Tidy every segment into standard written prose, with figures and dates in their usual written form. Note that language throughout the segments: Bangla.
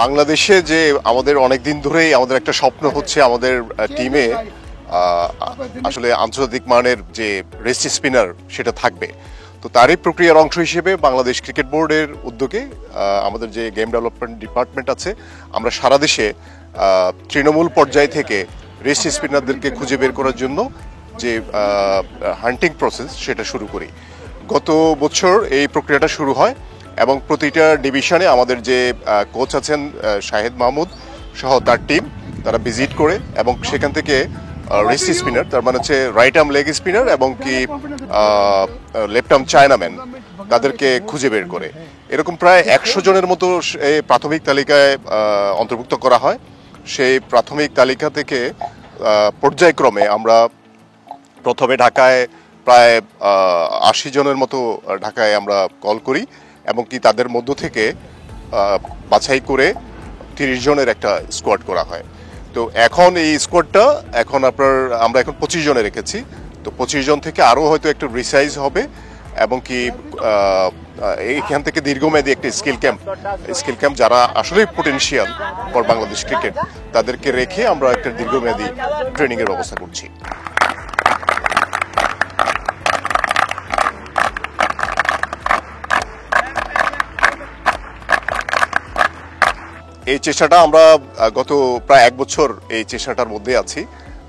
বাংলাদেশে যে আমাদের অনেক দিন ধরেই আমাদের একটা স্বপ্ন হচ্ছে আমাদের টিমে আসলে আন্তর্জাতিক মানের যে রেস্ট স্পিনার সেটা থাকবে। তো তারই প্রক্রিয়ার অংশ হিসেবে বাংলাদেশ ক্রিকেট বোর্ডের উদ্যোগে আমাদের যে গেম ডেভেলপমেন্ট ডিপার্টমেন্ট আছে, আমরা সারা দেশে তৃণমূল পর্যায় থেকে রেস্ট স্পিনারদেরকে খুঁজে বের করার জন্য যে হান্টিং প্রসেস সেটা শুরু করি। গত বছর এই প্রক্রিয়াটা শুরু হয় এবং প্রতিটা ডিভিশনে আমাদের যে কোচ আছেন শাহেদ মাহমুদ সহ তার টিম তারা ভিজিট করে এবং সেখান থেকে রেস্ট স্পিনার, তার মানে হচ্ছে রাইট আর্ম লেগ স্পিনার এবং কি লেফট আর্ম চায়নাম্যান, তাদেরকে খুঁজে বের করে এরকম প্রায় 100 জনের মতো প্রাথমিক তালিকায় অন্তর্ভুক্ত করা হয়। সেই প্রাথমিক তালিকা থেকে পর্যায়ক্রমে আমরা প্রথমে ঢাকায় প্রায় 80 জনের মতো ঢাকায় আমরা কল করি এবং কি তাদের মধ্য থেকে বাছাই করে 30 জনের একটা স্কোয়াড করা হয়। তো এখন এই স্কোয়াডটা আমরা এখন 25 জনে রেখেছি। তো 25 জন থেকে আরও হয়তো একটু রিসাইজ হবে এবং কি এইখান থেকে দীর্ঘমেয়াদী একটা স্কিল ক্যাম্প যারা আসলে পটেনশিয়াল ফর বাংলাদেশ ক্রিকেট তাদেরকে রেখে আমরা একটা দীর্ঘমেয়াদী ট্রেনিংয়ের ব্যবস্থা করছি। এই চেষ্টাটা আমরা গত প্রায় 1 বছর এই চেষ্টাটার মধ্যে আছি।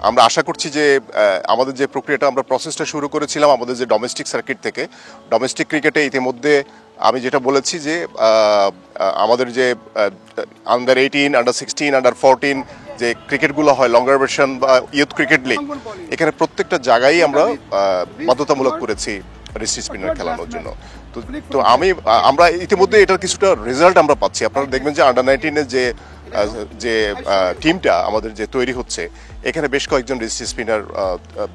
আমরা আশা করছি যে আমাদের যে প্রক্রিয়াটা আমরা প্রসেসটা শুরু করেছিলাম আমাদের যে ডোমেস্টিক সার্কিট থেকে, ডোমেস্টিক ক্রিকেটে ইতিমধ্যে আমি যেটা বলেছি যে আমাদের যে আন্ডার 18, আন্ডার 16, আন্ডার 14 যে ক্রিকেটগুলো হয়, লঙ্গার ভার্সন বা ইউথ ক্রিকেট লিগ, এখানে প্রত্যেকটা জায়গায় আমরা বাধ্যতামূলক করেছি রেস্ট স্পিনার খেলানোর জন্য। তো আমরা ইতিমধ্যে এটার কিছুটা রেজাল্ট আমরা পাচ্ছি। আপনারা দেখবেন যে আন্ডার 19-এর যে টিমটা আমাদের যে তৈরি হচ্ছে, এখানে বেশ কয়েকজন রেস্ট স্পিনার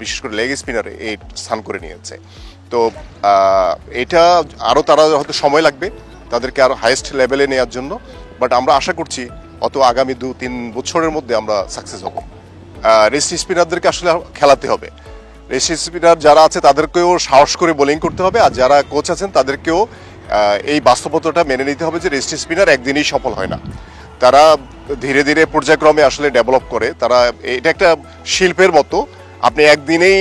বিশেষ করে লেগ স্পিনার এই স্থান করে নিয়েছে। তো এটা আরও তারা হয়তো সময় লাগবে তাদেরকে আরও হাইয়েস্ট লেভেলে নেওয়ার জন্য, বাট আমরা আশা করছি আগামী 2-3 বছরের মধ্যে আমরা সাকসেস হব। রেস্ট স্পিনারদেরকে আসলে খেলাতে হবে। রেস্ট স্পিনার যারা আছে তাদেরকেও সাহস করে বোলিং করতে হবে, আর যারা কোচ আছেন তাদেরকেও এই বাস্তবতাটা মেনে নিতে হবে যে রেস্ট স্পিনার একদিনই সফল হয় না, তারা ধীরে ধীরে পর্যায়ক্রমে আসলে ডেভেলপ করে। তারা এটা একটা শিল্পের মতো, আপনি একদিনেই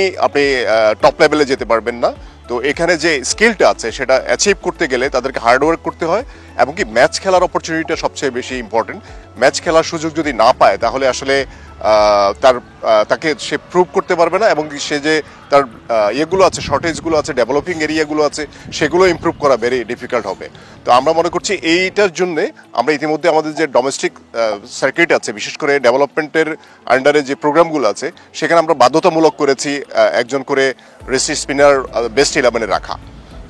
টপ লেভেলে যেতে পারবেন না। তো এখানে যে স্কিলটা আছে সেটা অ্যাচিভ করতে গেলে তাদেরকে হার্ডওয়ার্ক করতে হয় এবং কি ম্যাচ খেলার অপরচুনিটিটা সবচেয়ে বেশি ইম্পর্টেন্ট। ম্যাচ খেলার সুযোগ যদি না পায় তাহলে আসলে তাকে সে প্রুভ করতে পারবে না এবং সে যে তার ইয়েগুলো আছে, শর্টেজগুলো আছে, ডেভেলপিং এরিয়াগুলো আছে, সেগুলো ইমপ্রুভ করা ভেরি ডিফিকাল্ট হবে। তো আমরা মনে করছি এইটার জন্যে আমরা ইতিমধ্যে আমাদের যে ডোমেস্টিক সার্কিট আছে, বিশেষ করে ডেভেলপমেন্টের আন্ডারে যে প্রোগ্রামগুলো আছে, সেখানে আমরা বাধ্যতামূলক করেছি একজন করে রেস্ট স্পিনার বেস্ট 11-এ রাখা।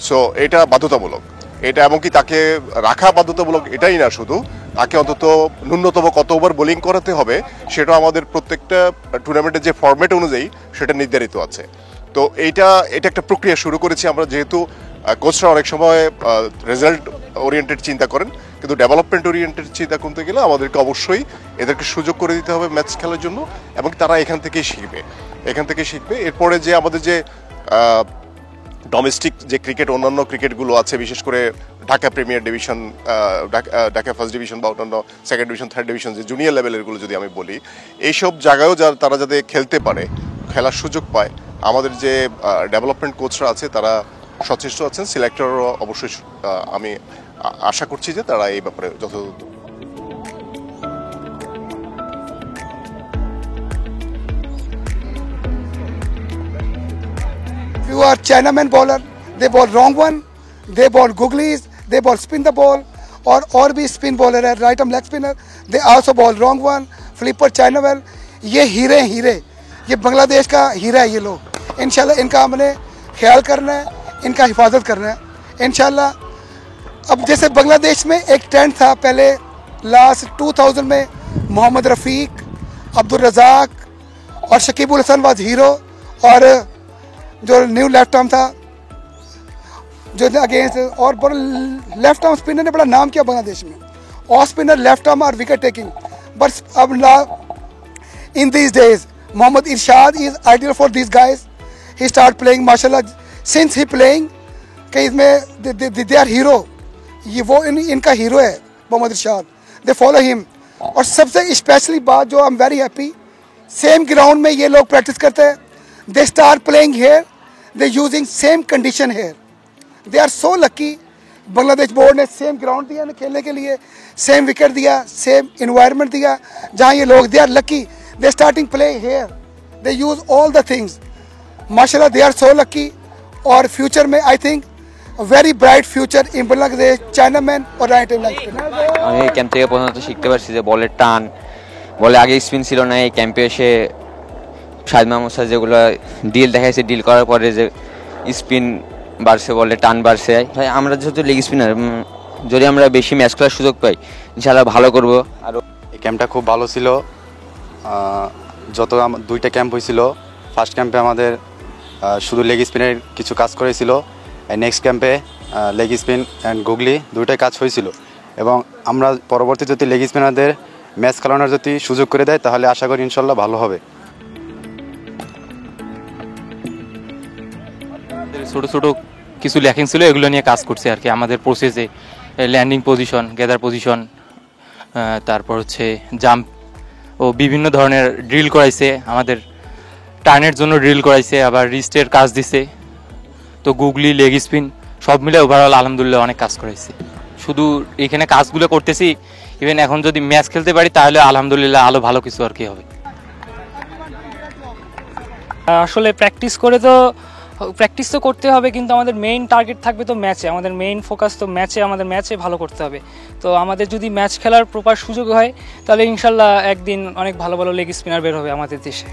সো এটা বাধ্যতামূলক, এটা এমনকি তাকে রাখা বাধ্যতামূলক এটাই না, শুধু তাকে অন্তত ন্যূনতম কত ওভার বোলিং করাতে হবে সেটা আমাদের প্রত্যেকটা টুর্নামেন্টের যে ফরম্যাট অনুযায়ী সেটা নির্ধারিত আছে। তো এটা একটা প্রক্রিয়া শুরু করেছি আমরা, যেহেতু কোচরা অনেক সময় রেজাল্ট ওরিয়েন্টেড চিন্তা করেন, কিন্তু ডেভেলপমেন্ট ওরিয়েন্টেড চিন্তা করতে গেলে আমাদেরকে অবশ্যই এদেরকে সুযোগ করে দিতে হবে ম্যাচ খেলার জন্য এবং তারা এখান থেকেই শিখবে। এরপরে যে আমাদের যে ডোমেস্টিক যে ক্রিকেট, অন্যান্য ক্রিকেটগুলো আছে, বিশেষ করে Dhaka premier division, Dhaka first division বা অন্যান্য সেকেন্ড ডিভিশন, থার্ড ডিভিশন যে জুনিয়র লেভেলেরগুলো যদি আমি বলি, এইসব জায়গায়ও তারা যাতে খেলতে পারে, খেলার সুযোগ পায়, আমাদের যে ডেভেলপমেন্ট কোচরা আছে তারা সচেষ্ট আছেন, সিলেক্টরও অবশ্যই আমি আশা করছি যে তারা এই ব্যাপারে যথাযথ। You are Chinaman bowler, they bowl wrong one, they bowl googlies, they bowl spin the ball, or भी spin bowler है, right arm leg spinner, they also bowl wrong one, flipper Chinaman, ये हीरे ये बांग्लादेश का हीरा है ये लोग। इंशाल्लाह इनका हमने ख्याल करना है, इनका हिफाजत करना है इंशाल्लाह। अब जैसे बांग्लादेश में एक ट्रेंड था पहले लास्ट 2000 में, मोहम्मद रफ़ीक, अब्दुल रज़ाक और शकीबुल हसन वाज हीरो, और जो न्यू लेफ्ट आर्म था जो अगेंस्ट, और बड़ा लेफ्ट आर्म स्पिनर ने बड़ा नाम किया बांग्लादेश में। Off spinner left arm or wicket taking, but अब in these days Mohammad Irshad is ideal for these guys. He start playing माशाल्लाह, सिंस ही प्लेइंग कि इसमें दे आर हीरो, ये वो इनका हीरो है Mohammad Irshad. They follow him. और सबसे स्पेशली बात जो I am very happy, same ground में ये लोग प्रैक्टिस करते हैं, they start playing here, they using same condition here, they are so lucky. Bangladesh board ने सेम ग्राउंड दिया ना खेलने के लिए, सेम विकेट दिया, सेम इन्वायरमेंट दिया जहाँ ये लोग, they are lucky, they starting play here, they use all the things, माशाल्लाह दे आर सो लकी। और फ्यूचर में I think very bright future in Bangladesh chinaman और राइट हैंड लेग स्पिनर। আমি এই ক্যাম্প থেকে প্রথমত শিখতে পারছি যে বলের টান, বলে আগে স্পিন ছিল না, এই ক্যাম্পে এসে শাহিদ মাহমুদ স্যার যেগুলো ডিল দেখাইছে, ডিল করার পরে যে স্পিন বাড়ছে, বলে টান বাড়ছে। ভাই আমরা যেহেতু লেগ স্পিনার, যদি আমরা বেশি ম্যাচ খেলার সুযোগ পাই ইনশাআল্লাহ ভালো করব। আর এই ক্যাম্পটা খুব ভালো ছিল। দুইটা ক্যাম্প হয়েছিল, ফার্স্ট ক্যাম্পে আমাদের শুধু লেগ স্পিনের কিছু কাজ করেছিল, নেক্সট ক্যাম্পে লেগ স্পিন অ্যান্ড গুগলি দুইটাই কাজ হয়েছিল। এবং আমরা পরবর্তী যদি লেগ স্পিনারদের ম্যাচ খেলানোর যদি সুযোগ করে দেয় তাহলে আশা করি ইনশাল্লাহ ভালো হবে। ছোটো ছোটো কিছু ল্যাকিং ছিল, এগুলো নিয়ে কাজ করছে আর কি। আমাদের প্রসেসে ল্যান্ডিং পজিশন, গ্যাদার পজিশন, তারপর হচ্ছে জাম্প ও বিভিন্ন ধরনের ড্রিল করাইছে, আমাদের টার্নের জন্য ড্রিল করাইছে, আবার রিস্টের কাজ দিছে। তো গুগলি, লেগ স্পিন সব মিলে ওভারঅল আলহামদুলিল্লাহ অনেক কাজ করাইছে। শুধু এখানে কাজগুলো করতেছি, ইভেন এখন যদি ম্যাচ খেলতে পারি তাহলে আলহামদুলিল্লাহ আরও ভালো কিছু আর কি হবে। আসলে প্র্যাকটিস তো করতে হবে, কিন্তু আমাদের মেইন টার্গেট থাকবে তো ম্যাচে, আমাদের মেইন ফোকাস তো ম্যাচে, আমাদের ম্যাচে ভালো করতে হবে। তো আমাদের যদি ম্যাচ খেলার প্রপার সুযোগ হয় তাহলে ইনশাল্লাহ একদিন অনেক ভালো ভালো লেগ স্পিনার বের হবে আমাদের দেশে।